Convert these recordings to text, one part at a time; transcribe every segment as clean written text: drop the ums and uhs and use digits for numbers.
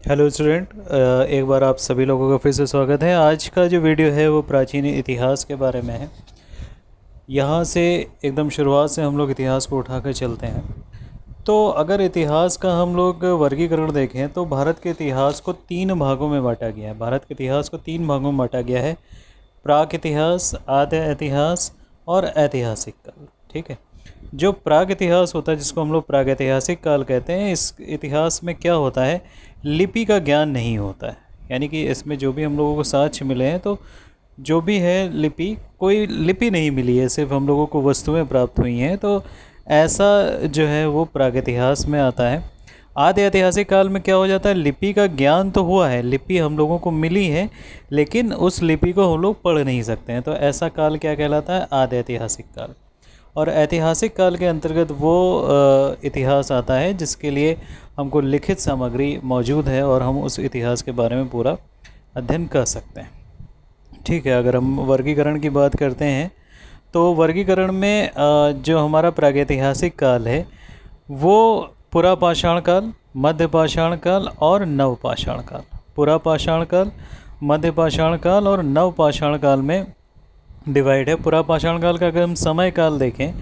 Hello student, एक बार आप सभी लोगों का फिर से स्वागत है। आज का जो वीडियो है वो प्राचीन इतिहास के बारे में है। यहाँ से एकदम शुरुआत से हम लोग इतिहास को उठाकर चलते हैं। तो अगर इतिहास का हम लोग वर्गीकरण देखें तो भारत के इतिहास को तीन भागों में बांटा गया है। भारत के इतिहास को तीन भागों में बांटा गया है: प्राक इतिहास, आद्य इतिहास और ऐतिहासिक काल। ठीक है। जो प्राग इतिहास होता है, जिसको हम लोग प्रागैतिहासिक काल कहते हैं, इस इतिहास में क्या होता है, लिपि का ज्ञान नहीं होता है। यानी कि इसमें जो भी हम लोगों को साक्ष्य मिले हैं, तो जो भी है लिपि, कोई लिपि नहीं मिली है, सिर्फ हम लोगों को वस्तुएं प्राप्त हुई हैं। तो ऐसा जो है वो प्रागैतिहास में आता है। आदि ऐतिहासिक काल में क्या हो जाता है, लिपि का ज्ञान तो हुआ है, लिपि हम लोगों को मिली है, लेकिन उस लिपि को हम लोग पढ़ नहीं सकते हैं। तो ऐसा काल क्या कहलाता है, आदि ऐतिहासिक काल। और ऐतिहासिक काल के अंतर्गत वो इतिहास आता है जिसके लिए हमको लिखित सामग्री मौजूद है और हम उस इतिहास के बारे में पूरा अध्ययन कर सकते हैं। ठीक है। अगर हम वर्गीकरण की बात करते हैं तो वर्गीकरण में जो हमारा प्रागैतिहासिक काल है वो पुरापाषाण काल, मध्यपाषाण काल और नवपाषाण काल। पुरापाषाण काल, मध्यपाषाण काल और नवपाषाण काल में डिवाइड है। पुरापाषाण काल का अगर हम समय काल देखें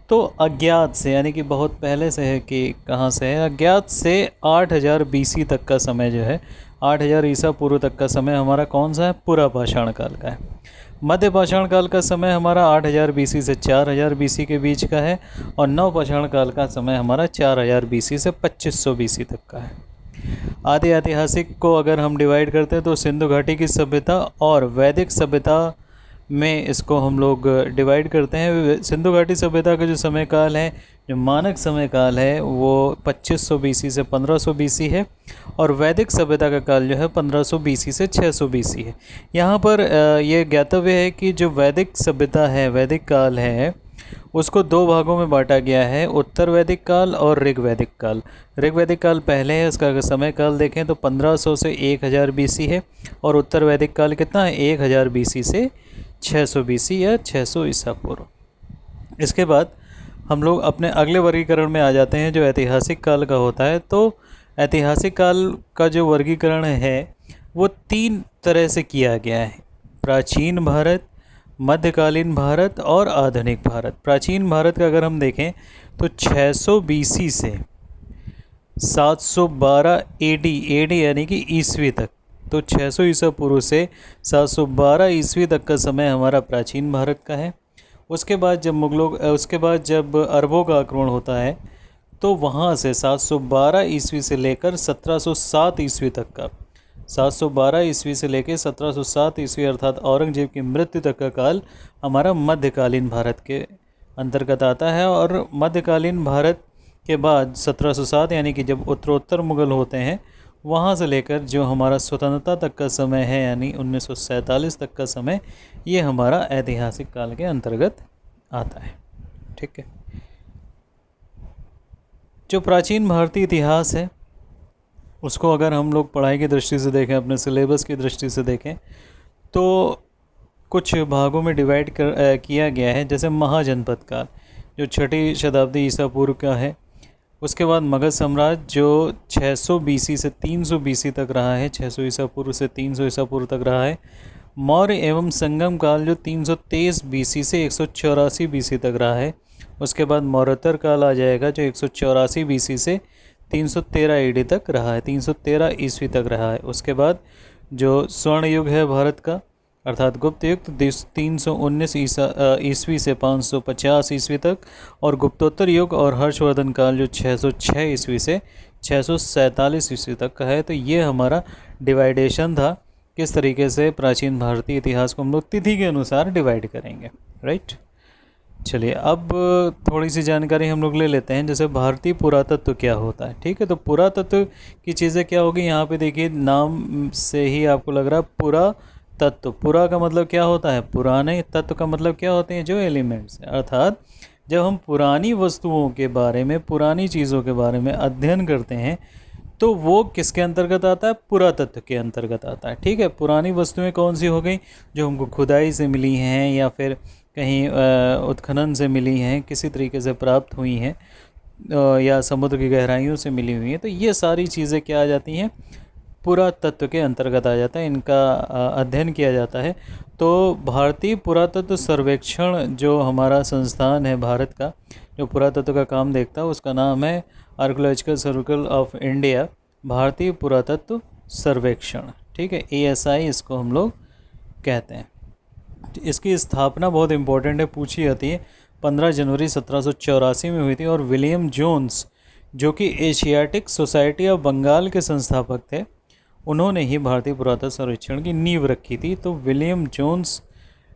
तो अज्ञात से, यानी कि बहुत पहले से है, कि कहाँ से है, अज्ञात से 8000 BC तक का समय जो है, 8000 ईसा पूर्व तक का समय हमारा कौन सा है, पुरापाषाण काल का है। मध्यपाषाण काल का समय हमारा 8000 BC से 4000 BC के बीच का है। और नवपाषाण काल का समय हमारा 4000 BC से 2500 BC तक का है। आदि ऐतिहासिक को अगर हम डिवाइड करते हैं तो सिंधु घाटी की सभ्यता और वैदिक सभ्यता में इसको हम लोग डिवाइड करते हैं। सिंधु घाटी सभ्यता का जो समय काल है, जो मानक समय काल है, वो 2500 BC से 1500 BC है। और वैदिक सभ्यता का काल जो है 1500 BC से 600 BC है। यहाँ पर ये ज्ञातव्य है कि जो वैदिक सभ्यता है, वैदिक काल है, उसको दो भागों में बांटा गया है: उत्तर वैदिक काल और ऋग वैदिक काल। ऋग वैदिक काल पहले है, इसका अगर समय काल देखें तो 1500 से 1000 BC है। और उत्तर वैदिक काल कितना है, 1000 BC से 600 BC या 600 ईसा पूर्व। इसके बाद हम लोग अपने अगले वर्गीकरण में आ जाते हैं जो ऐतिहासिक काल का होता है। तो ऐतिहासिक काल का जो वर्गीकरण है वो तीन तरह से किया गया है: प्राचीन भारत, मध्यकालीन भारत और आधुनिक भारत। प्राचीन भारत का अगर हम देखें तो 600 BC से 712 AD यानी कि ईस्वी तक, तो 600 ईसा पूर्व से 712 ईस्वी तक का समय हमारा प्राचीन भारत का है। उसके बाद जब अरबों का आक्रमण होता है तो वहाँ से 712 ईस्वी से लेकर 1707 ईस्वी तक का, 712 ईस्वी से लेकर 1707 ईस्वी अर्थात औरंगजेब की मृत्यु तक का काल हमारा मध्यकालीन भारत के अंतर्गत आता है। और मध्यकालीन भारत के बाद 1707 यानी कि जब उत्तरोत्तर मुगल होते हैं, वहाँ से लेकर जो हमारा स्वतंत्रता तक का समय है, यानी 1947 तक का समय, ये हमारा ऐतिहासिक काल के अंतर्गत आता है। ठीक है। जो प्राचीन भारतीय इतिहास है उसको अगर हम लोग पढ़ाई की दृष्टि से देखें, अपने सिलेबस की दृष्टि से देखें, तो कुछ भागों में डिवाइड किया गया है। जैसे महाजनपद काल जो 6ठी शताब्दी ईसा पूर्व का है। उसके बाद मगध साम्राज्य जो 600 BC से 300 BC तक रहा है, 600 ईसा पूर्व से 300 ईसा पूर्व तक रहा है। मौर्य एवं संगम काल जो 323 BC से 184 BC तक रहा है। उसके बाद मौर्योत्तर काल आ जाएगा जो 184 BC से 313 AD तक रहा है, 313 ईस्वी तक रहा है। उसके बाद जो स्वर्ण युग है भारत का, अर्थात गुप्त युग, 319 ईस्वी से 550 ईस्वी तक। और गुप्तोत्तर युग और हर्षवर्धन काल जो 606 ईस्वी से 647 ईस्वी तक का है। तो ये हमारा डिवाइडेशन था, किस तरीके से प्राचीन भारतीय इतिहास को हम लोग तिथि के अनुसार डिवाइड करेंगे। राइट। चलिए अब थोड़ी सी जानकारी हम लोग ले लेते हैं। जैसे भारतीय पुरातत्व क्या होता है। ठीक है। तो पुरातत्व की चीज़ें क्या होगी, यहाँ पे देखिए नाम से ही आपको लग रहा है पुरा तत्व। पुरा का मतलब क्या होता है, पुराने। तत्व का मतलब क्या होते हैं, जो एलिमेंट्स। अर्थात जब हम पुरानी वस्तुओं के बारे में, पुरानी चीज़ों के बारे में अध्ययन करते हैं तो वो किसके अंतर्गत आता है, पुरातत्व के अंतर्गत आता है। ठीक है। पुरानी वस्तुएं कौन सी हो गई, जो हमको खुदाई से मिली हैं या फिर कहीं उत्खनन से मिली हैं, किसी तरीके से प्राप्त हुई हैं, या समुद्र की गहराइयों से मिली हुई हैं। तो ये सारी चीज़ें क्या आ जाती हैं, पुरातत्व के अंतर्गत आ जाता है, इनका अध्ययन किया जाता है। तो भारतीय पुरातत्व सर्वेक्षण जो हमारा संस्थान है भारत का, जो पुरातत्व का काम देखता है, उसका नाम है आर्कियोलॉजिकल सर्कल ऑफ इंडिया, भारतीय पुरातत्व सर्वेक्षण। ठीक है, ASI इसको हम लोग कहते हैं। इसकी स्थापना बहुत इम्पोर्टेंट है, पूछी जाती है, 15 जनवरी 1784 में हुई थी। और विलियम जोन्स जो कि एशियाटिक सोसाइटी ऑफ बंगाल के संस्थापक थे, उन्होंने ही भारतीय पुरातत्व सर्वेक्षण की नींव रखी थी। तो विलियम जोन्स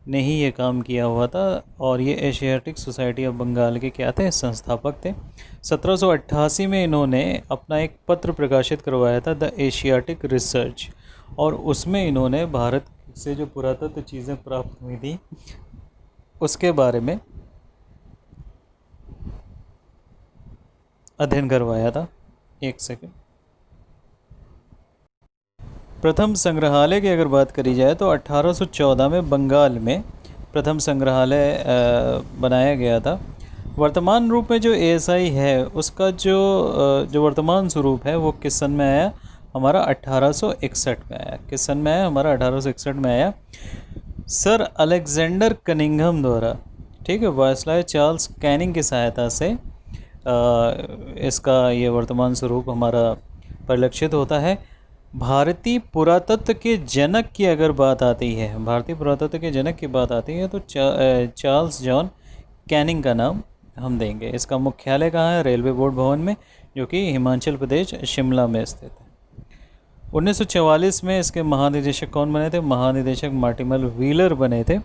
ने ही ये काम किया हुआ था और ये एशियाटिक सोसाइटी ऑफ बंगाल के क्या थे, संस्थापक थे। 1788 में इन्होंने अपना एक पत्र प्रकाशित करवाया था, द एशियाटिक रिसर्च, और उसमें इन्होंने भारत से जो पुरातत्व चीज़ें प्राप्त हुई थी उसके बारे में अध्ययन करवाया था। एक सेकंड। प्रथम संग्रहालय की अगर बात करी जाए तो 1814 में बंगाल में प्रथम संग्रहालय बनाया गया था। वर्तमान रूप में जो ASI है उसका जो वर्तमान स्वरूप है वो किस सन में आया, हमारा 1861 में आया। किस सन में आया, हमारा 1861 में आया, सर अलेक्जेंडर कनिंघम द्वारा। ठीक है, वायसराय चार्ल्स कैनिंग की सहायता से इसका ये वर्तमान स्वरूप हमारा परिलक्षित होता है। भारतीय पुरातत्व के जनक की अगर बात आती है, भारतीय पुरातत्व के जनक की बात आती है तो चार्ल्स जॉन कैनिंग का नाम हम देंगे। इसका मुख्यालय कहाँ है, रेलवे बोर्ड भवन में, जो कि हिमाचल प्रदेश शिमला में स्थित है। 1944 में इसके महानिदेशक कौन बने थे, महानिदेशक मार्टिमल व्हीलर बने थे।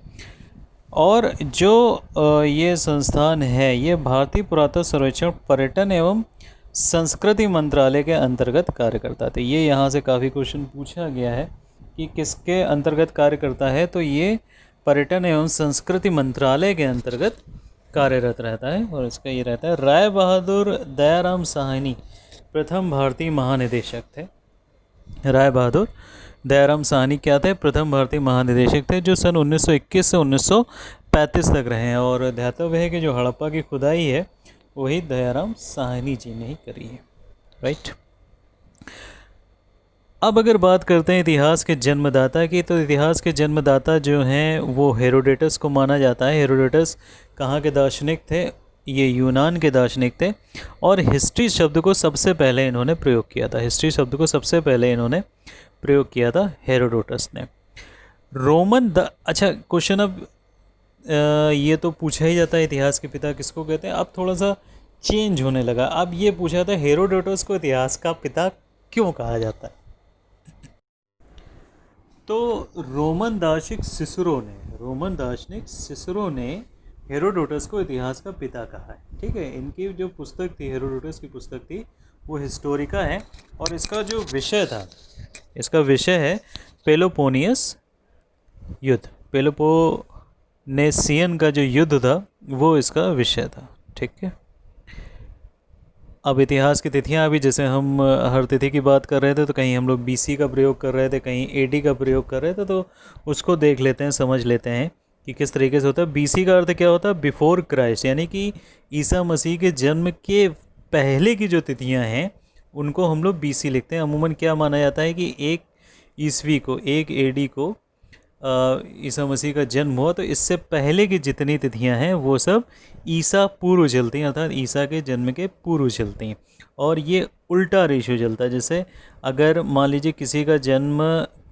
और जो ये संस्थान है ये भारतीय पुरातत्व सर्वेक्षण पर्यटन एवं संस्कृति मंत्रालय के अंतर्गत कार्य करता था। ये यहाँ से काफ़ी क्वेश्चन पूछा गया है कि किसके अंतर्गत कार्य करता है, तो ये पर्यटन एवं संस्कृति मंत्रालय के अंतर्गत कार्यरत रहता है। और इसका ये रहता है, राय बहादुर दयाराम साहनी प्रथम भारतीय महानिदेशक थे। राय बहादुर दयाराम साहनी क्या थे, प्रथम भारतीय महानिदेशक थे, जो सन 1921 से 1935 तक रहे हैं। और ध्यातव्य है कि जो हड़प्पा की खुदाई है वही दयाराम साहनी जी ने ही करी है। राइट। अब अगर बात करते हैं इतिहास के जन्मदाता की, तो इतिहास के जन्मदाता जो हैं वो हेरोडेटस को माना जाता है। हेरोडेटस कहाँ के दार्शनिक थे, ये यूनान के दार्शनिक थे। और हिस्ट्री शब्द को सबसे पहले इन्होंने प्रयोग किया था। हिस्ट्री शब्द को सबसे पहले इन्होंने प्रयोग किया था हेरोडोटस ने। अच्छा क्वेश्चन अब ये तो पूछा ही जाता है इतिहास के पिता किसको कहते हैं। अब थोड़ा सा चेंज होने लगा। अब ये पूछा था हेरोडोटस को इतिहास का पिता क्यों कहा जाता है। तो रोमन दार्शनिक सिसरो ने हेरोडोटस को इतिहास का पिता कहा है। ठीक है, इनकी जो पुस्तक थी, हेरोडोटस की पुस्तक थी, वो हिस्टोरिका है। और इसका जो विषय था, इसका विषय है पेलोपोनियस युद्ध। पेलोपोनेसियन का जो युद्ध था वो इसका विषय था। ठीक है। अब इतिहास की तिथियां, अभी जैसे हम हर तिथि की बात कर रहे थे तो कहीं हम लोग BC का प्रयोग कर रहे थे, कहीं AD का प्रयोग कर रहे थे, तो उसको देख लेते हैं, समझ लेते हैं कि किस तरीके से होता है। BC का अर्थ क्या होता है, बिफोर क्राइस्ट, यानी कि ईसा मसीह के जन्म के पहले की जो तिथियां हैं उनको हम लोग BC लिखते हैं। अमूमन क्या माना जाता है कि 1 ईस्वी को, 1 AD को ईसा मसीह का जन्म हुआ, तो इससे पहले की जितनी तिथियां हैं वो सब ईसा पूर्व चलती हैं, अर्थात ईसा के जन्म के पूर्व चलती हैं। और ये उल्टा रेशियो चलता है। जैसे अगर मान लीजिए किसी का जन्म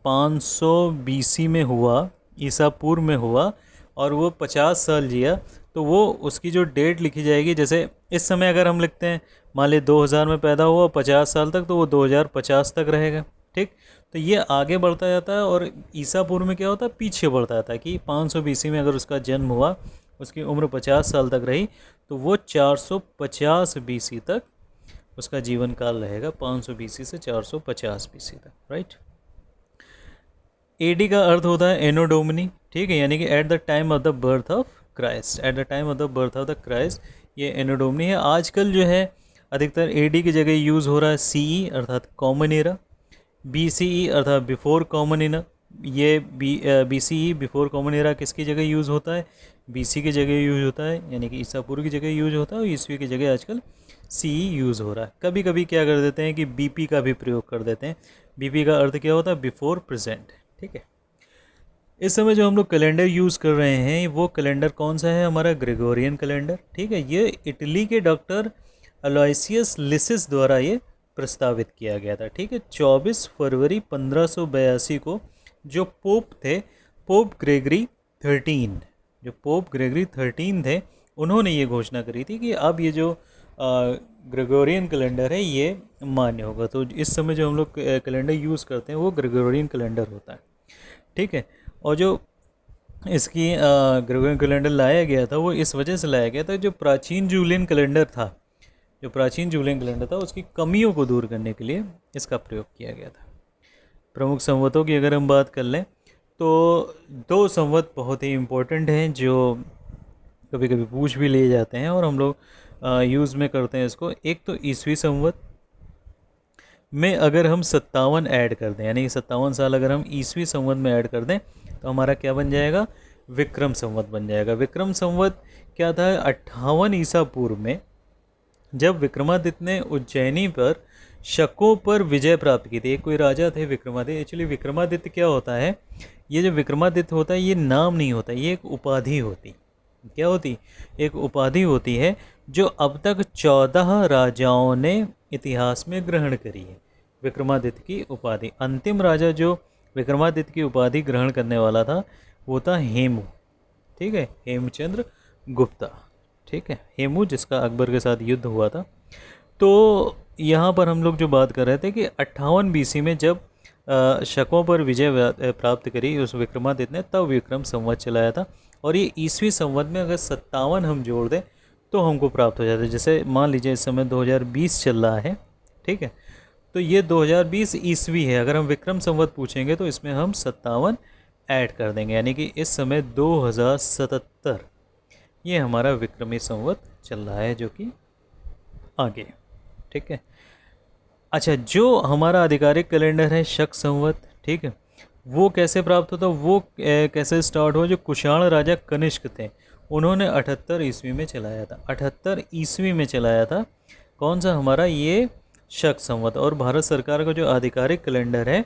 500 BC में हुआ, ईसा पूर्व में हुआ, और वो 50 साल जिया, तो वो उसकी जो डेट लिखी जाएगी, जैसे इस समय अगर हम लिखते हैं मान लीजिए 2000 में पैदा हुआ 50 साल तक, तो वो 2050 तक रहेगा। ठीक, तो ये आगे बढ़ता जाता है। और ईसा पूर्व में क्या होता है, पीछे बढ़ता जाता है कि 500 BC में अगर उसका जन्म हुआ, उसकी उम्र 50 साल तक रही, तो वो 450 BC तक उसका जीवन काल रहेगा। 500 BC से 450 BC तक। राइट। AD का अर्थ होता है एनो डोमिनी। ठीक है, यानी कि at the time of the birth of Christ. At the time of the birth of the Christ, ये एनो डोमिनी है। आजकल जो है अधिकतर AD की जगह यूज़ हो रहा है CE अर्थात कॉमन एरा, BCE अर्थात बिफोर कॉमन एरा। ये BCE बिफोर कॉमन एरा किसकी जगह यूज़ होता है, BC की जगह यूज़ होता है, यानी कि ईसा पूर्व की जगह यूज़ होता है, और ईस्वी की जगह आजकल सी यूज़ हो रहा है। कभी कभी क्या कर देते हैं कि बीपी का भी प्रयोग कर देते हैं। बीपी का अर्थ क्या होता है? Before present. ठीक है। इस समय जो हम लोग कैलेंडर यूज़ कर रहे हैं वो कैलेंडर कौन सा है? हमारा ग्रेगोरियन कैलेंडर। ठीक है। ये इटली के डॉक्टर अलोयसियस लिसिस द्वारा ये प्रस्तावित किया गया था। ठीक है। 24 फरवरी 1582 को जो पोप थे, पोप ग्रेगरी 13, जो पोप ग्रेगरी 13 थे, उन्होंने ये घोषणा करी थी कि अब ये जो ग्रेगोरियन कैलेंडर है ये मान्य होगा। तो इस समय जो हम लोग कैलेंडर यूज़ करते हैं वो ग्रेगोरियन कैलेंडर होता है। ठीक है। और जो इसकी ग्रेगोरियन कैलेंडर लाया गया था वो इस वजह से लाया गया था, जो प्राचीन जूलियन कैलेंडर था, जो प्राचीन जूलियन कैलेंडर था उसकी कमियों को दूर करने के लिए इसका प्रयोग किया गया था। प्रमुख संवतों की अगर हम बात कर लें तो 2 संवत बहुत ही इम्पोर्टेंट हैं जो कभी कभी पूछ भी लिए जाते हैं और हम लोग यूज़ में करते हैं इसको। एक तो ईसवी संवत में अगर हम 57 ऐड कर दें, यानी 57 साल अगर हम ईसवी संवत में ऐड कर दें तो हमारा क्या बन जाएगा? विक्रम संवत बन जाएगा। विक्रम संवत क्या था? 58 ईसा पूर्व में जब विक्रमादित्य ने उज्जैनी पर शकों पर विजय प्राप्त की थी। एक कोई राजा थे विक्रमादित्य। एक्चुअली विक्रमादित्य क्या होता है? ये जो विक्रमादित्य होता है ये नाम नहीं होता, ये एक उपाधि होती। क्या होती? एक उपाधि होती है जो अब तक 14 राजाओं ने इतिहास में ग्रहण करी है। विक्रमादित्य की उपाधि, अंतिम राजा जो विक्रमादित्य की उपाधि ग्रहण करने वाला था वो था हेमू। ठीक है। हेमचंद्र गुप्ता। ठीक है। हेमू जिसका अकबर के साथ युद्ध हुआ था। तो यहाँ पर हम लोग जो बात कर रहे थे कि 58 बीसी में जब शकों पर विजय प्राप्त करी उस विक्रमादित्य ने, तब विक्रम संवत चलाया था। और ये ईसवी संवत में अगर 57 हम जोड़ दें तो हमको प्राप्त हो जाता है। जैसे मान लीजिए इस समय 2020 चल रहा है। ठीक है। तो ये 2020 ईस्वी है। अगर हम विक्रम संवत पूछेंगे तो इसमें हम 57 ऐड कर देंगे, यानी कि इस समय 2077 ये हमारा विक्रमी संवत चल रहा है, जो कि आगे। ठीक है। अच्छा, जो हमारा आधिकारिक कैलेंडर है शक संवत, ठीक है, वो कैसे प्राप्त होता? वो कैसे स्टार्ट हुआ? जो कुषाण राजा कनिष्क थे उन्होंने 78 ईस्वी में चलाया था। 78 ईस्वी में चलाया था। कौन सा? हमारा ये शक संवत। और भारत सरकार का जो आधिकारिक कैलेंडर है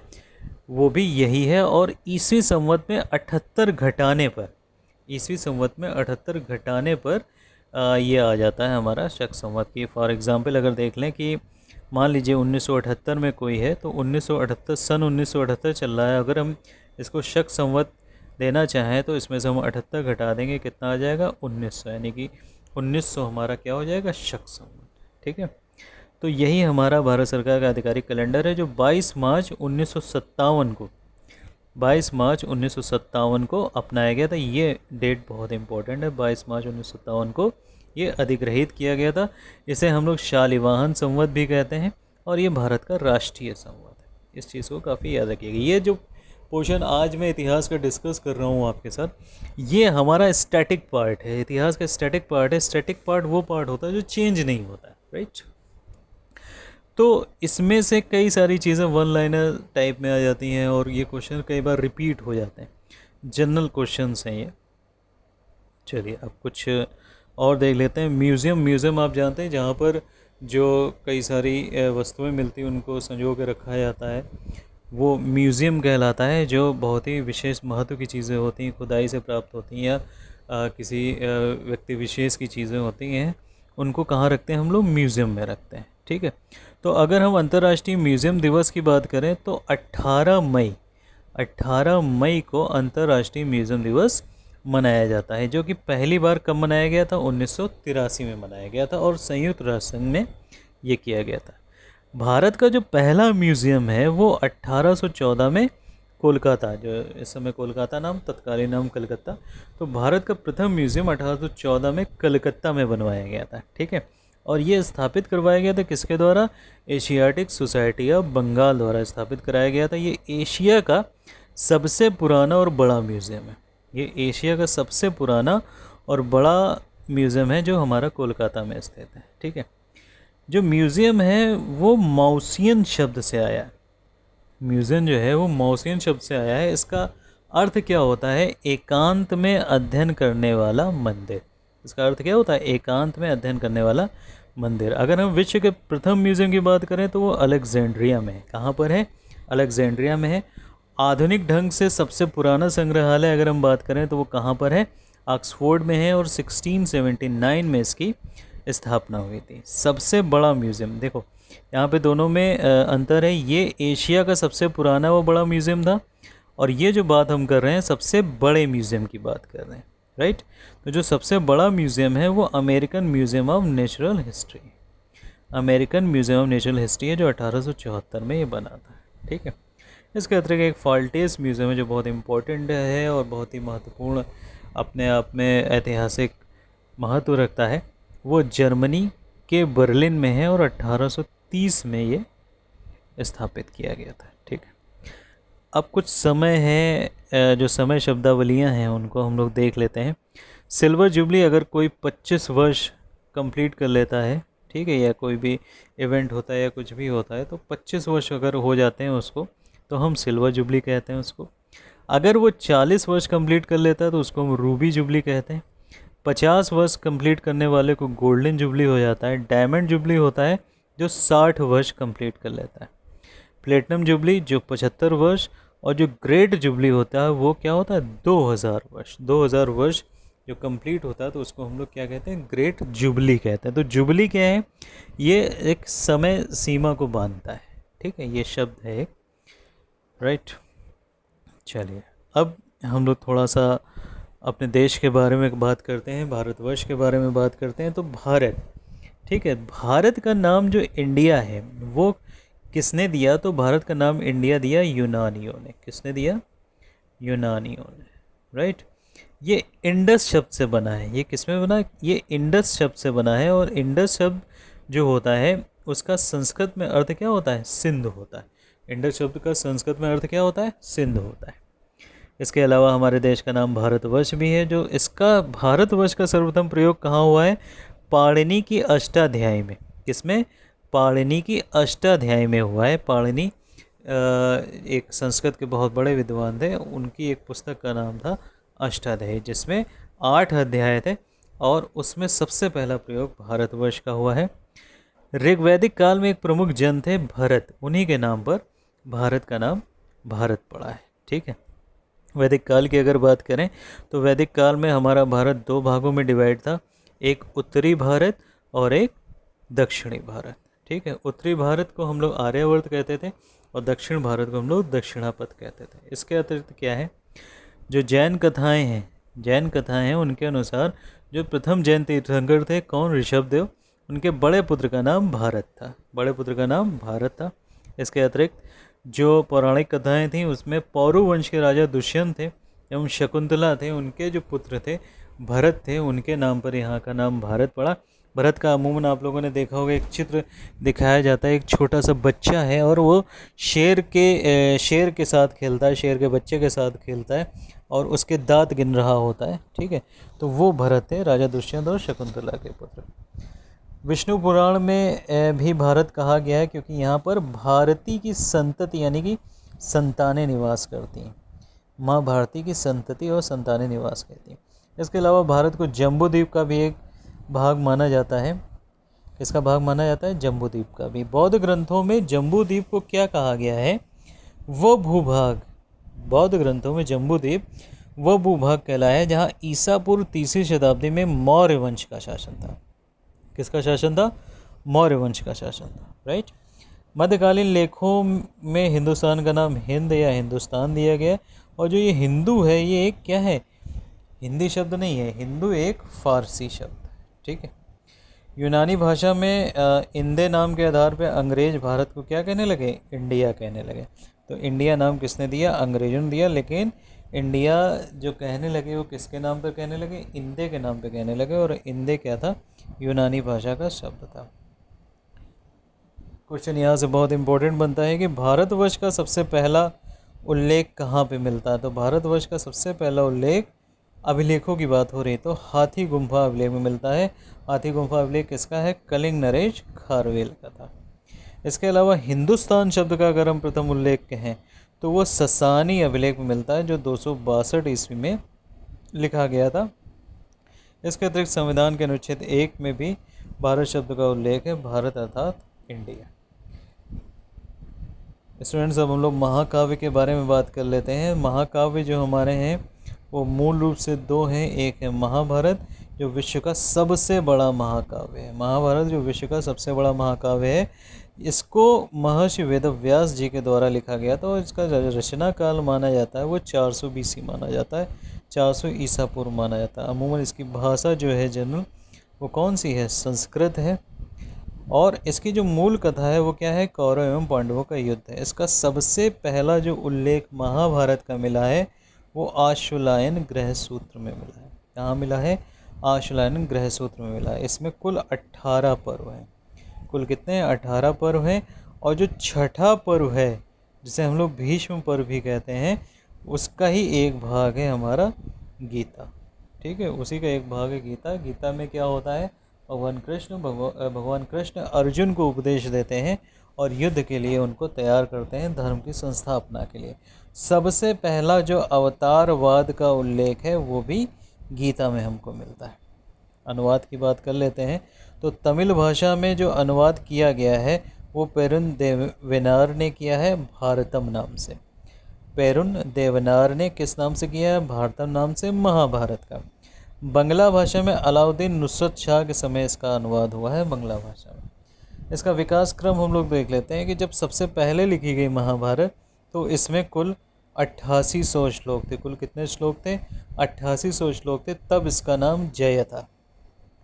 वो भी यही है। और ईस्वी संवत में 78 घटाने पर, ईस्वी संवत में 78 घटाने पर ये आ जाता है हमारा शक संवत की। फॉर एग्जांपल अगर देख लें कि मान लीजिए 1978 में कोई है तो 1978 सन 1978 चल रहा है। अगर हम इसको शक संवत देना चाहें तो इसमें से हम 78 घटा देंगे, कितना आ जाएगा? 1900, यानी कि 1900 हमारा क्या हो जाएगा? शक संवत। ठीक है। तो यही हमारा भारत सरकार का आधिकारिक कैलेंडर है जो 22 मार्च 1957 को 22 मार्च 1957 को अपनाया गया था। ये डेट बहुत इंपॉर्टेंट है। 22 मार्च 1957 को ये अधिग्रहित किया गया था। इसे हम लोग शालिवाहन संवत भी कहते हैं और ये भारत का राष्ट्रीय संवत है। इस चीज़ को काफ़ी याद रखिएगा। ये जो पोर्शन आज मैं इतिहास का डिस्कस कर रहा हूँ आपके साथ, ये हमारा स्टैटिक पार्ट है। इतिहास का स्टैटिक पार्ट है। स्टैटिक पार्ट वो पार्ट होता है जो चेंज नहीं होता है, राइट। तो इसमें से कई सारी चीज़ें वन लाइनर टाइप में आ जाती हैं और ये क्वेश्चन कई बार रिपीट हो जाते हैं। जनरल क्वेश्चंस हैं ये। चलिए अब कुछ और देख लेते हैं। म्यूज़ियम आप जानते हैं जहाँ पर जो कई सारी वस्तुएं मिलती हैं उनको संजो के रखा जाता है, वो म्यूज़ियम कहलाता है। जो बहुत ही विशेष महत्व की चीज़ें होती हैं, खुदाई से प्राप्त होती हैं या किसी व्यक्ति विशेष की चीज़ें होती हैं, उनको कहाँ रखते हैं? हम लोग म्यूज़ियम में रखते हैं। ठीक है। तो अगर हम अंतर्राष्ट्रीय म्यूज़ियम दिवस की बात करें तो 18 मई को अंतर्राष्ट्रीय म्यूज़ियम दिवस मनाया जाता है, जो कि पहली बार कब मनाया गया था? 1983 में मनाया गया था और संयुक्त राष्ट्र संघ में ये किया गया था। भारत का जो पहला म्यूज़ियम है वो 1814 में कोलकाता, जो इस समय कोलकाता नाम, तत्कालीन नाम कलकत्ता, तो भारत का प्रथम म्यूज़ियम 1814 में कलकत्ता में बनवाया गया था। ठीक है। और ये स्थापित करवाया गया था किसके द्वारा? एशियाटिक सोसाइटी ऑफ बंगाल द्वारा स्थापित कराया गया था। ये एशिया का सबसे पुराना और बड़ा म्यूज़ियम है। ये एशिया का सबसे पुराना और बड़ा म्यूज़ियम है जो हमारा कोलकाता में स्थित है। ठीक है। जो म्यूज़ियम है वो माउसियन शब्द से आया है। म्यूज़ियम जो है वो माउसियन शब्द से आया है। इसका अर्थ क्या होता है? एकांत में अध्ययन करने वाला मंदिर। इसका अर्थ क्या होता है? एकांत में अध्ययन करने वाला मंदिर। अगर हम विश्व के प्रथम म्यूज़ियम की बात करें तो वो अलेक्जेंड्रिया में है। कहाँ पर है? अलेक्जेंड्रिया में है। आधुनिक ढंग से सबसे पुराना संग्रहालय अगर हम बात करें तो वो कहाँ पर है? ऑक्सफोर्ड में है और 1679 में इसकी स्थापना हुई थी। सबसे बड़ा म्यूज़ियम, देखो यहाँ पे दोनों में अंतर है। ये एशिया का सबसे पुराना व बड़ा म्यूज़ियम था और ये जो बात हम कर रहे हैं सबसे बड़े म्यूज़ियम की बात कर रहे हैं, राइट। तो जो सबसे बड़ा म्यूज़ियम है वो American museum of natural history, American museum of natural history है, जो 1874 में ये बना था, ठीक है। इसके अतिरिक्त एक फाल्टेस म्यूज़ियम है जो बहुत इम्पोर्टेंट है और बहुत ही महत्वपूर्ण अपने आप में ऐतिहासिक महत्व रखता है। वो जर्मनी के बर्लिन में है और 1830 में ये स्थापित किया गया था, ठीक है। अब कुछ समय है, जो समय शब्दावलियाँ हैं उनको हम लोग देख लेते हैं। सिल्वर जुबली अगर कोई 25 वर्ष कंप्लीट कर लेता है, ठीक है, या कोई भी इवेंट होता है या कुछ भी होता है, तो 25 वर्ष अगर हो जाते हैं उसको तो हम सिल्वर जुबली कहते हैं उसको। अगर वो 40 वर्ष कंप्लीट कर लेता है तो उसको हम रूबी जुबली कहते हैं। 50 वर्ष कंप्लीट करने वाले को गोल्डन जुबली हो जाता है। डायमंड जुबली होता है जो 60 वर्ष कंप्लीट कर लेता है। प्लेटिनम जुबली जो 75 वर्ष, और जो ग्रेट जुबली होता है वो क्या होता है? 2000 वर्ष। 2000 वर्ष जो कंप्लीट होता है तो उसको हम लोग क्या कहते हैं? ग्रेट जुबली कहते हैं। तो जुबली क्या है? ये एक समय सीमा को बांधता है, ठीक है, ये शब्द है एक, राइट। चलिए अब हम लोग थोड़ा सा अपने देश के बारे में बात करते हैं, भारतवर्ष के बारे में बात करते हैं। तो भारत, ठीक है, भारत का नाम जो इंडिया है वो किसने दिया? तो भारत का नाम इंडिया दिया यूनानियों ने। किसने दिया? यूनानियों ने, राइट। ये इंडस शब्द से बना है। ये किस में बना है? ये इंडस शब्द से बना है। और इंडस शब्द जो होता है उसका संस्कृत में अर्थ क्या होता है? सिंधु होता है। इंडस शब्द का संस्कृत में अर्थ क्या होता है? सिंधु होता है। इसके अलावा हमारे देश का नाम भारतवर्ष भी है। जो इसका भारतवर्ष का सर्वप्रथम प्रयोग कहाँ हुआ है? पाणिनि की अष्टाध्यायी में। किसमें? पाणिनि की अष्टाध्यायी में हुआ है। पाणिनि एक संस्कृत के बहुत बड़े विद्वान थे, उनकी एक पुस्तक का नाम था अष्टाध्यायी, जिसमें 8 अध्याय थे और उसमें सबसे पहला प्रयोग भारतवर्ष का हुआ है। ऋग्वैदिक काल में एक प्रमुख जन थे भरत, उन्हीं के नाम पर भारत का नाम भारत पड़ा है, ठीक है। वैदिक काल की अगर बात करें तो वैदिक काल में हमारा भारत 2 भागों में डिवाइड था, एक उत्तरी भारत और एक दक्षिणी भारत, ठीक है। उत्तरी भारत को हम लोग आर्यावर्त कहते थे और दक्षिण भारत को हम लोग दक्षिणापथ कहते थे। इसके अतिरिक्त क्या है? जो जैन कथाएं हैं उनके अनुसार जो प्रथम जैन तीर्थंकर थे कौन? ऋषभदेव। उनके बड़े पुत्र का नाम भारत था। इसके अतिरिक्त जो पौराणिक कथाएं थीं उसमें पौरव वंश के राजा दुष्यंत थे एवं शकुंतला थे, उनके जो पुत्र थे भरत थे, उनके नाम पर यहाँ का नाम भारत पड़ा। भरत का अमूमन आप लोगों ने देखा होगा, एक चित्र दिखाया जाता है, एक छोटा सा बच्चा है और वो शेर के साथ खेलता है, शेर के बच्चे के साथ खेलता है और उसके दांत गिन रहा होता है, ठीक है। तो वो भरत है, राजा दुष्यंत और शकुंतला के पुत्र। विष्णु पुराण में भी भारत कहा गया है क्योंकि यहाँ पर भारती की संतति यानी कि संतानें निवास करती हैं। माँ भारती की संतति और संतानें निवास करती हैं। इसके अलावा भारत को जम्बूद्वीप का भी एक भाग माना जाता है। किसका भाग माना जाता है? जम्बूद्वीप का भी। बौद्ध ग्रंथों में जम्बूद्वीप को क्या कहा गया है? वो भूभाग, बौद्ध ग्रंथों में जम्बूद्वीप वो भूभाग कहलाया है जहाँ ईसा पूर्व 3वीं शताब्दी में मौर्य वंश का शासन था। किसका शासन था? मौर्य वंश का शासन था, राइट। मध्यकालीन लेखों में हिंदुस्तान का नाम हिंद या हिंदुस्तान दिया गया और जो ये हिंदू है ये एक क्या है? हिंदी शब्द नहीं है, हिंदू एक फारसी शब्द, ठीक है। यूनानी भाषा में इंदे नाम के आधार पर अंग्रेज भारत को क्या कहने लगे? इंडिया कहने लगे। तो इंडिया नाम किसने दिया? अंग्रेजों ने दिया। लेकिन इंडिया जो कहने लगे वो किसके नाम पर कहने लगे? इंदे के नाम पे कहने लगे। और इंदे क्या था? यूनानी भाषा का शब्द था। क्वेश्चन यहाँ से बहुत इंपॉर्टेंट बनता है कि भारतवर्ष का सबसे पहला उल्लेख कहाँ पे मिलता है? तो भारतवर्ष का सबसे पहला उल्लेख अभिलेखों की बात हो रही तो हाथी गुम्फा अभिलेख में मिलता है। हाथी गुम्फा अभिलेख किसका है? कलिंग नरेश खारवेल का था। इसके अलावा हिंदुस्तान शब्द का अगर हम प्रथम उल्लेख कहें तो वो ससानी अभिलेख में मिलता है जो 262 ईस्वी में लिखा गया था। इसके अतिरिक्त संविधान के अनुच्छेद 1 में भी भारत शब्द का उल्लेख है, भारत अर्थात इंडिया। स्टूडेंट्स, अब हम लोग महाकाव्य के बारे में बात कर लेते हैं। महाकाव्य जो हमारे हैं वो मूल रूप से दो हैं। एक है महाभारत जो विश्व का सबसे बड़ा महाकाव्य है। महाभारत जो विश्व का सबसे बड़ा महाकाव्य है, इसको महर्षि वेदव्यास जी के द्वारा लिखा गया था और इसका रचना काल माना जाता है वो 400 BC माना जाता है, 400 ईसा पूर्व माना जाता है। अमूमन इसकी भाषा जो है जनरल वो कौन सी है? संस्कृत है। और इसकी जो मूल कथा है वो क्या है? कौरव एवं पांडवों का युद्ध है। इसका सबसे पहला जो उल्लेख महाभारत का मिला है वो आश्वलायन ग्रह सूत्र में मिला है। कहाँ मिला है? आश्वलायन ग्रह सूत्र में मिला है। इसमें कुल 18 पर्व हैं। कुल कितने हैं? 18 पर्व हैं। और जो छठा पर्व है जिसे हम लोग भीष्म पर्व भी कहते हैं, उसका ही एक भाग है हमारा गीता। ठीक है, उसी का एक भाग है गीता। गीता में क्या होता है? भगवान कृष्ण अर्जुन को उपदेश देते हैं और युद्ध के लिए उनको तैयार करते हैं धर्म की संस्थापना के लिए। सबसे पहला जो अवतारवाद का उल्लेख है वो भी गीता में हमको मिलता है। अनुवाद की बात कर लेते हैं तो तमिल भाषा में जो अनुवाद किया गया है वो पेरुन देवनार ने किया है भारतम नाम से। पेरुन देवनार ने किस नाम से किया है? भारतम नाम से, महाभारत का। बंगला भाषा में अलाउद्दीन नुसरत शाह के समय इसका अनुवाद हुआ है बंगला भाषा में। इसका विकास क्रम हम लोग देख लेते हैं कि जब सबसे पहले लिखी गई महाभारत तो इसमें कुल 8800 श्लोक थे। कुल कितने श्लोक थे? 8800 श्लोक थे। तब इसका नाम जय था।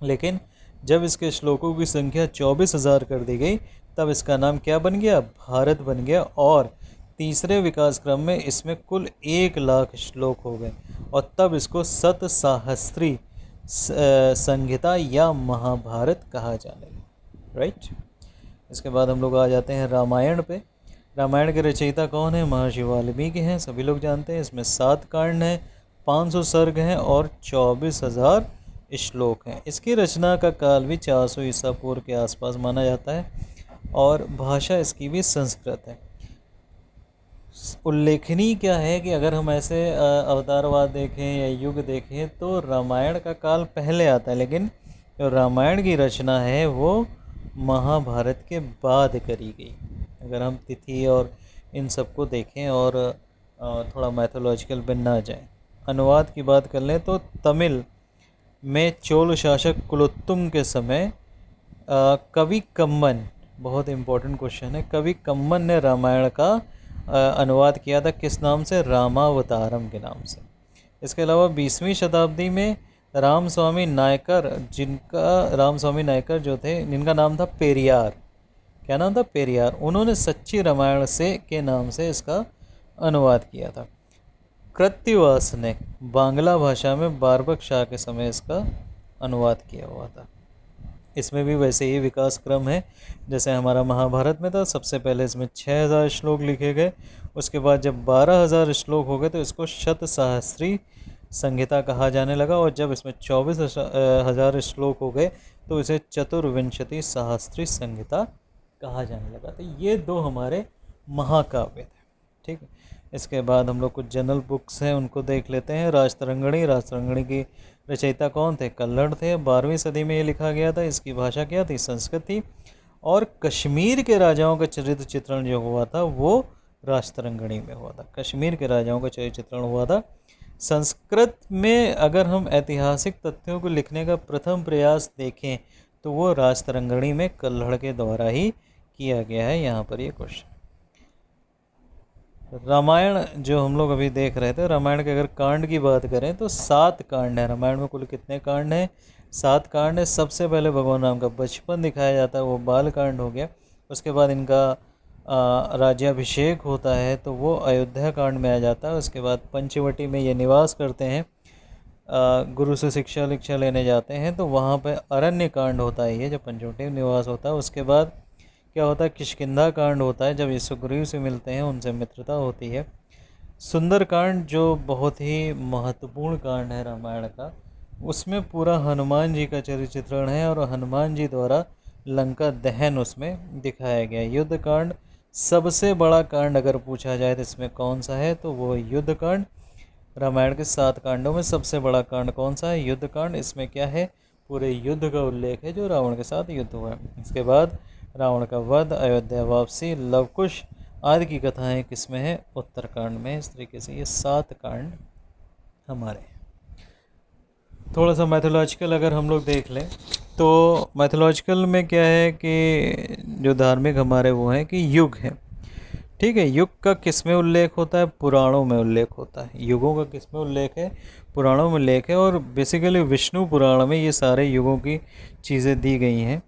लेकिन जब इसके श्लोकों की संख्या 24,000 कर दी गई तब इसका नाम क्या बन गया? भारत बन गया। और तीसरे विकास क्रम में इसमें कुल 1,00,000 श्लोक हो गए और तब इसको सतसाहस्त्री संहिता या महाभारत कहा जाने लगा। राइट। इसके बाद हम लोग आ जाते हैं रामायण पे। रामायण के रचयिता कौन है? महर्षि वाल्मीकि हैं, सभी लोग जानते हैं। इसमें 7 कांड हैं, 500 सर्ग हैं और 24,000 श्लोक हैं। इसकी रचना का काल भी 400 ईसा पूर्व के आसपास माना जाता है और भाषा इसकी भी संस्कृत है। उल्लेखनीय क्या है कि अगर हम ऐसे अवतारवाद देखें या युग देखें तो रामायण का काल पहले आता है, लेकिन जो रामायण की रचना है वो महाभारत के बाद करी गई। अगर हम तिथि और इन सबको देखें और थोड़ा मैथोलॉजिकल बन ना जाए। अनुवाद की बात कर लें तो तमिल में चोल शासक कुलोत्तुंग के समय कवि कम्मन, बहुत इम्पोर्टेंट क्वेश्चन है, कवि कम्मन ने रामायण का अनुवाद किया था। किस नाम से? रामावतारम के नाम से। इसके अलावा 20वीं शताब्दी में रामस्वामी नायकर, रामस्वामी नायकर जो थे, जिनका नाम था पेरियार। क्या नाम था? पेरियार। उन्होंने सच्ची रामायण से के नाम से इसका अनुवाद किया था। कृत्तिवास ने बांग्ला भाषा में बारबक शाह के समय इसका अनुवाद किया हुआ था। इसमें भी वैसे ही विकास क्रम है जैसे हमारा महाभारत में था। सबसे पहले इसमें 6,000 श्लोक लिखे गए। उसके बाद जब 12,000 श्लोक हो गए तो इसको शतसहस्त्री संहिता कहा जाने लगा और जब इसमें 24,000 श्लोक हो गए तो इसे चतुर्विंशति सहस्त्री संहिता कहा जाने लगा। तो ये दो हमारे महाकाव्य थे। ठीक है। इसके बाद हम लोग कुछ जनरल बुक्स हैं उनको देख लेते हैं। राजतरंगिणी। राजतरंगिणी की रचयिता कौन थे? कल्हड़ थे। 12वीं सदी में ये लिखा गया था। इसकी भाषा क्या थी? संस्कृत थी। और कश्मीर के राजाओं का चरित्र चित्रण जो हुआ था वो राजतरंगिणी में हुआ था। कश्मीर के राजाओं का चरित्र चित्रण हुआ था। संस्कृत में अगर हम ऐतिहासिक तथ्यों को लिखने का प्रथम प्रयास देखें तो वो राजतरंगिणी में कल्हड़ के द्वारा ही किया गया है। यहाँ पर ये क्वेश्चन। रामायण जो हम लोग अभी देख रहे थे, रामायण के अगर कांड की बात करें तो 7 कांड हैं। रामायण में कुल कितने कांड हैं? 7 कांड है। सबसे पहले भगवान राम का बचपन दिखाया जाता है, वो बाल कांड हो गया। उसके बाद इनका राज्याभिषेक होता है तो वो अयोध्या कांड में आ जाता है। उसके बाद पंचवटी में ये निवास करते हैं, गुरु से शिक्षा लेने जाते हैं तो वहाँ पर अरण्य कांड होता है, ये जब पंचवटी में निवास होता है। उसके बाद क्या होता है? किष्किंधा कांड होता है, जब ये सुग्रीव से मिलते हैं, उनसे मित्रता होती है। सुंदर कांड जो बहुत ही महत्वपूर्ण कांड है रामायण का, उसमें पूरा हनुमान जी का चरित्र चित्रण है और हनुमान जी द्वारा लंका दहन उसमें दिखाया गया। युद्ध कांड सबसे बड़ा कांड अगर पूछा जाए तो इसमें कौन सा है? तो वो युद्ध कांड। रामायण के 7 कांडों में सबसे बड़ा कांड कौन सा है? युद्ध कांड। इसमें क्या है? पूरे युद्ध का उल्लेख है जो रावण के साथ युद्ध हुआ है। इसके बाद रावण का वध, अयोध्या वापसी, लवकुश आदि की कथाएं किसमें है? उत्तरकांड में। इस तरीके से ये 7 कांड हमारे। थोड़ा सा मैथोलॉजिकल अगर हम लोग देख लें तो मैथोलॉजिकल में क्या है कि जो धार्मिक हमारे वो हैं कि युग है, ठीक है। युग का किस में उल्लेख होता है? पुराणों में उल्लेख होता है। युगों का किस में उल्लेख है? पुराणों में उल्लेख है। और बेसिकली विष्णु पुराण में ये सारे युगों की चीज़ें दी गई हैं।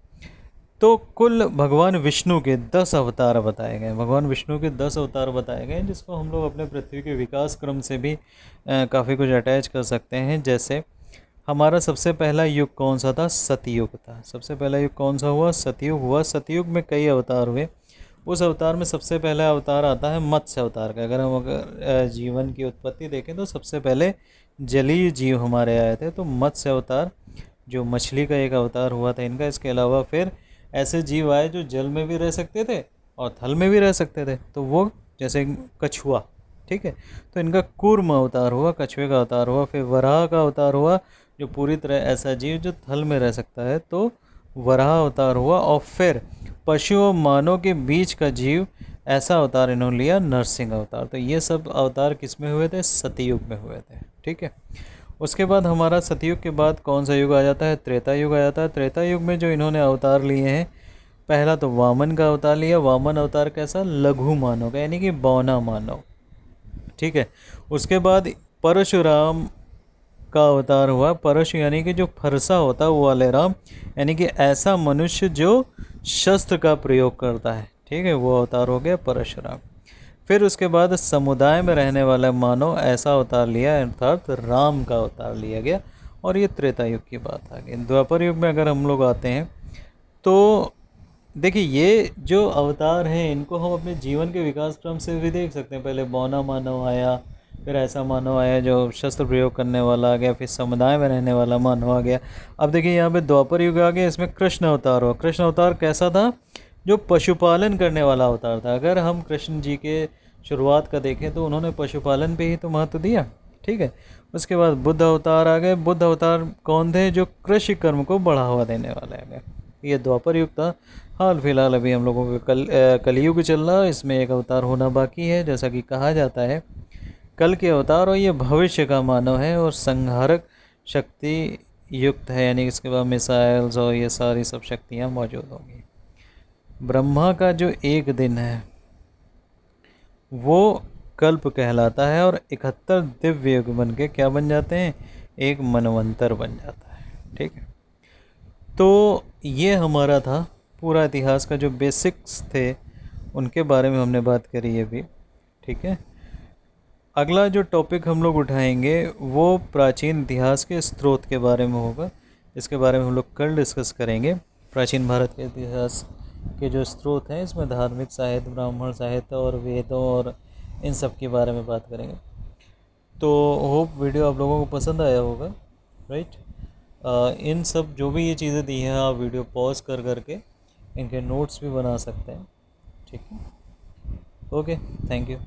तो कुल भगवान विष्णु के 10 अवतार बताए गए। भगवान विष्णु के 10 अवतार बताए गए, जिसको हम लोग अपने पृथ्वी के विकास क्रम से भी काफ़ी कुछ अटैच कर सकते हैं। जैसे हमारा सबसे पहला युग कौन सा था? सतयुग था। सबसे पहला युग कौन सा हुआ? सतयुग हुआ। सतयुग में कई अवतार हुए। उस अवतार में सबसे पहला अवतार आता है मत्स्य अवतार का। अगर जीवन की उत्पत्ति देखें तो सबसे पहले जलीय जीव हमारे आए थे, तो मत्स्य अवतार जो मछली का एक अवतार हुआ था इनका। इसके अलावा फिर ऐसे जीव आए जो जल में भी रह सकते थे और थल में भी रह सकते थे, तो वो जैसे कछुआ, ठीक है। तो इनका कूर्म अवतार हुआ, कछुए का अवतार हुआ। फिर वराह का अवतार हुआ, जो पूरी तरह ऐसा जीव जो थल में रह सकता है, तो वराह अवतार हुआ। और फिर पशु और मानव के बीच का जीव, ऐसा अवतार इन्होंने लिया, नरसिंह अवतार। तो ये सब अवतार किस में हुए थे? सतयुग में हुए थे, ठीक है। उसके बाद हमारा सतयुग के बाद कौन सा युग आ जाता है? त्रेता युग आ जाता है। त्रेता युग में जो इन्होंने अवतार लिए हैं, पहला तो वामन का अवतार लिया। वामन अवतार कैसा? लघु मानव का, यानी कि बौना मानव, ठीक है। उसके बाद परशुराम का अवतार हुआ। परशु यानी कि जो फरसा होता है वो वाले राम, यानी कि ऐसा मनुष्य जो शस्त्र का प्रयोग करता है, ठीक है, वो अवतार हो गया परशुराम। फिर उसके बाद समुदाय में रहने वाला मानव, ऐसा अवतार लिया, अर्थात राम का अवतार लिया गया। और ये त्रेता युग की बात आ गई। द्वापर युग में अगर हम लोग आते हैं तो देखिए, ये जो अवतार हैं इनको हम अपने जीवन के विकास क्रम से भी देख सकते हैं। पहले बौना मानव आया, फिर ऐसा मानव आया जो शस्त्र प्रयोग करने वाला आ गया, फिर समुदाय में रहने वाला मानव आ गया। अब देखिए यहाँ पे द्वापर युग आ गया, इसमें कृष्ण अवतार हुआ। कृष्ण अवतार कैसा था? जो पशुपालन करने वाला अवतार था। अगर हम कृष्ण जी के शुरुआत का देखें तो उन्होंने पशुपालन पे ही तो महत्व दिया, ठीक है। उसके बाद बुद्ध अवतार आ गए। बुद्ध अवतार कौन थे? जो कृषि कर्म को बढ़ावा देने वाले आ गए। ये द्वापर युग था। हाल फिलहाल अभी हम लोगों का कलयुग चल रहा है, इसमें एक अवतार होना बाकी है। जैसा कि कहा जाता है कल के अवतार, और ये भविष्य का मानव है और संहारक शक्ति युक्त है, यानी इसके बाद मिसाइल्स और ये सारी सब शक्तियाँ मौजूद होंगी। ब्रह्मा का जो एक दिन है वो कल्प कहलाता है, और 71 दिव्य युग बन के क्या बन जाते हैं? एक मनवंतर बन जाता है, ठीक है। तो ये हमारा था पूरा इतिहास का जो बेसिक्स थे उनके बारे में हमने बात करी अभी, ठीक है। अगला जो टॉपिक हम लोग उठाएंगे वो प्राचीन इतिहास के स्रोत के बारे में होगा। इसके बारे में हम लोग कल डिस्कस करेंगे। प्राचीन भारत के इतिहास के जो स्रोत हैं, इसमें धार्मिक साहित्य, ब्राह्मण साहित्य और वेदों और इन सब के बारे में बात करेंगे। तो होप वीडियो आप लोगों को पसंद आया होगा, राइट। इन सब जो भी ये चीज़ें दी हैं, आप वीडियो पॉज कर करके इनके नोट्स भी बना सकते हैं, ठीक है। Okay, thank you.